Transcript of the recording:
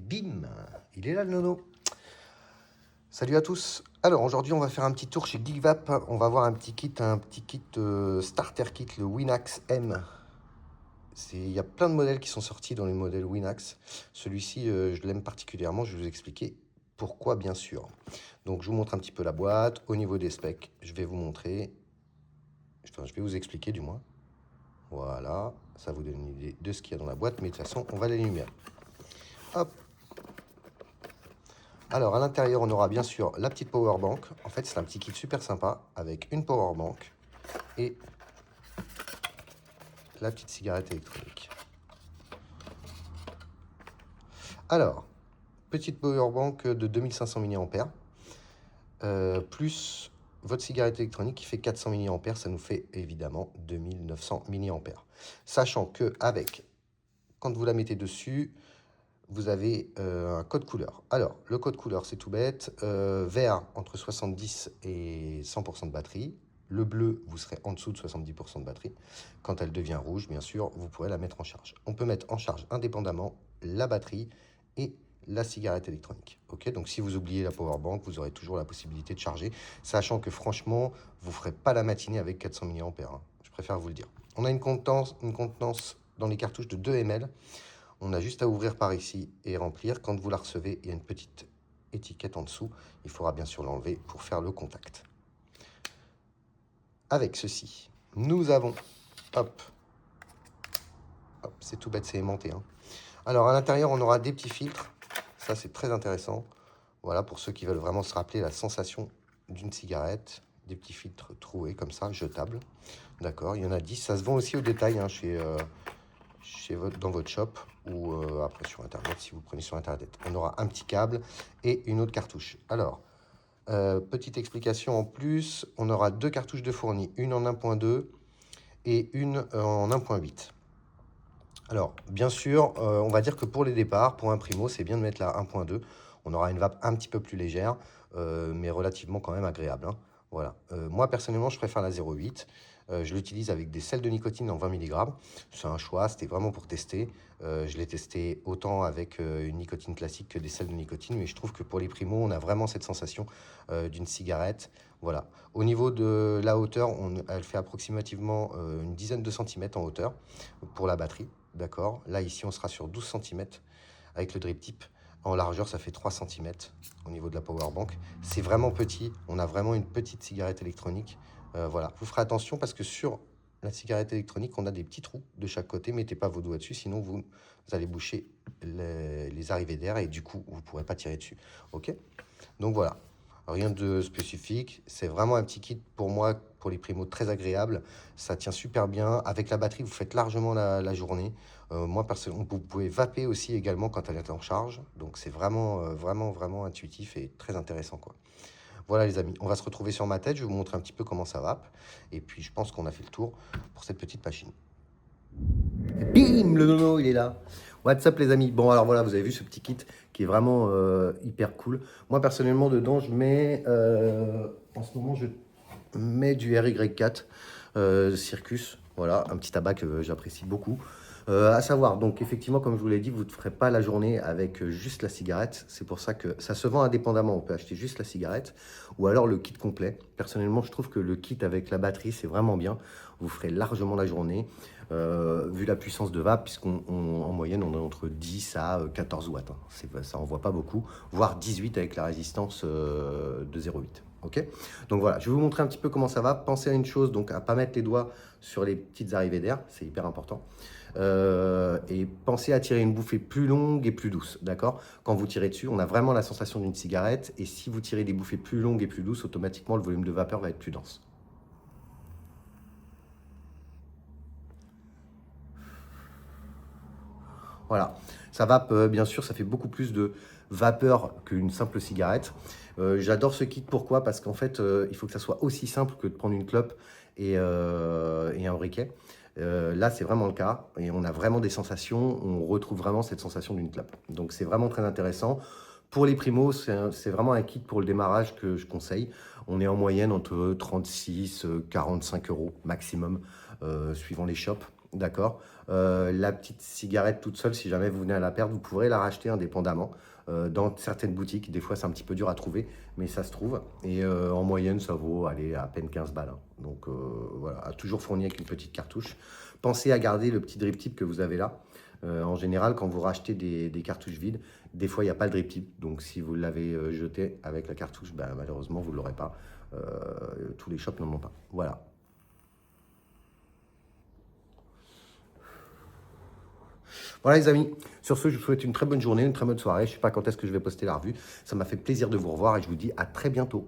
bim, il est là le nono. Salut à tous. Alors aujourd'hui on va faire un petit tour chez Geekvap. On va voir un petit kit starter kit, le Winax M. Il y a plein de modèles qui sont sortis dans les modèles Winax. Celui-ci je l'aime particulièrement, je vais vous expliquer pourquoi bien sûr. Donc je vous montre un petit peu la boîte. Au niveau des specs, je vais vous montrer, enfin je vais vous expliquer du moins. Voilà, ça vous donne une idée de ce qu'il y a dans la boîte, mais de toute façon on va l'allumer. Hop. Alors à l'intérieur on aura bien sûr la petite power bank. En fait c'est un petit kit super sympa avec une power bank et la petite cigarette électronique. Alors, petite power bank de 2500 mAh plus votre cigarette électronique qui fait 400 mAh, ça nous fait évidemment 2900 mAh. Sachant que quand vous la mettez dessus, vous avez un code couleur. Alors, le code couleur, c'est tout bête. Vert, entre 70 et 100% de batterie. Le bleu, vous serez en dessous de 70% de batterie. Quand elle devient rouge, bien sûr, vous pourrez la mettre en charge. On peut mettre en charge indépendamment la batterie et la cigarette électronique. Ok, donc si vous oubliez la power bank, vous aurez toujours la possibilité de charger, sachant que franchement, vous ne ferez pas la matinée avec 400 mAh. Hein. Je préfère vous le dire. On a une contenance dans les cartouches de 2 ml. On a juste à ouvrir par ici et remplir. Quand vous la recevez, il y a une petite étiquette en dessous. Il faudra bien sûr l'enlever pour faire le contact. Avec ceci, nous avons, hop, c'est tout bête, c'est aimanté. Hein. Alors à l'intérieur, on aura des petits filtres. Ça, c'est très intéressant. Voilà, pour ceux qui veulent vraiment se rappeler la sensation d'une cigarette. Des petits filtres troués comme ça, jetables. D'accord, il y en a 10. Ça se vend aussi au détail hein, dans votre shop ou après sur internet si vous prenez sur internet. On aura un petit câble et une autre cartouche. Alors petite explication en plus, on aura 2 cartouches de fourni, une en 1.2 et une en 1.8. Alors bien sûr on va dire que pour les départs, pour un primo, c'est bien de mettre la 1.2. On aura une vape un petit peu plus légère mais relativement quand même agréable hein. Voilà. Moi personnellement je préfère la 0.8. Je l'utilise avec des sels de nicotine en 20 mg. C'est un choix, c'était vraiment pour tester. Je l'ai testé autant avec une nicotine classique que des sels de nicotine, mais je trouve que pour les primos, on a vraiment cette sensation d'une cigarette. Voilà. Au niveau de la hauteur, elle fait approximativement une dizaine de centimètres en hauteur pour la batterie. D'accord. Là, ici, on sera sur 12 centimètres avec le drip tip. En largeur, ça fait 3 centimètres au niveau de la power bank. C'est vraiment petit. On a vraiment une petite cigarette électronique. Voilà, vous ferez attention parce que sur la cigarette électronique, on a des petits trous de chaque côté. Mettez pas vos doigts dessus, sinon vous allez boucher les arrivées d'air et du coup, vous ne pourrez pas tirer dessus. Ok. Donc voilà, rien de spécifique. C'est vraiment un petit kit pour moi, pour les primos, très agréable. Ça tient super bien. Avec la batterie, vous faites largement la journée. Moi, personnellement, vous pouvez vaper aussi également quand elle est en charge. Donc c'est vraiment intuitif et très intéressant, quoi. Voilà les amis, on va se retrouver sur ma tête, je vais vous montrer un petit peu comment ça va. Et puis je pense qu'on a fait le tour pour cette petite machine. Bim, le nono, il est là. What's up les amis. Bon alors voilà, vous avez vu ce petit kit qui est vraiment hyper cool. Moi personnellement dedans je mets, en ce moment je mets du RY4 Circus. Voilà, un petit tabac que j'apprécie beaucoup. À savoir, donc effectivement, comme je vous l'ai dit, vous ne ferez pas la journée avec juste la cigarette. C'est pour ça que ça se vend indépendamment. On peut acheter juste la cigarette ou alors le kit complet. Personnellement, je trouve que le kit avec la batterie, c'est vraiment bien. Vous ferez largement la journée, vu la puissance de vape, puisqu'en moyenne, on est entre 10 à 14 watts. Hein. Ça n'envoie pas beaucoup, voire 18 avec la résistance de 0,8. Ok, donc voilà, je vais vous montrer un petit peu comment ça va. Pensez à une chose, donc à ne pas mettre les doigts sur les petites arrivées d'air, c'est hyper important. Et pensez à tirer une bouffée plus longue et plus douce, d'accord? Quand vous tirez dessus, on a vraiment la sensation d'une cigarette, et si vous tirez des bouffées plus longues et plus douces, automatiquement le volume de vapeur va être plus dense. Voilà, ça vape, bien sûr, ça fait beaucoup plus de vapeur qu'une simple cigarette. J'adore ce kit, pourquoi? Parce qu'en fait, il faut que ça soit aussi simple que de prendre une clope et un briquet. Là, c'est vraiment le cas, et on a vraiment des sensations, on retrouve vraiment cette sensation d'une clope. Donc c'est vraiment très intéressant. Pour les primos, c'est vraiment un kit pour le démarrage que je conseille. On est en moyenne entre 36 et 45 € maximum, suivant les shops. D'accord. La petite cigarette toute seule, si jamais vous venez à la perdre, vous pourrez la racheter indépendamment dans certaines boutiques. Des fois, c'est un petit peu dur à trouver, mais ça se trouve. Et en moyenne, ça vaut aller à peine 15 balles, hein. Donc voilà, toujours fourni avec une petite cartouche. Pensez à garder le petit drip tip que vous avez là. En général, quand vous rachetez des cartouches vides, des fois, il n'y a pas le drip tip. Donc si vous l'avez jeté avec la cartouche, ben, malheureusement, vous ne l'aurez pas. Tous les shops n'en ont pas. Voilà. Voilà les amis, sur ce, je vous souhaite une très bonne journée, une très bonne soirée. Je ne sais pas quand est-ce que je vais poster la revue. Ça m'a fait plaisir de vous revoir et je vous dis à très bientôt.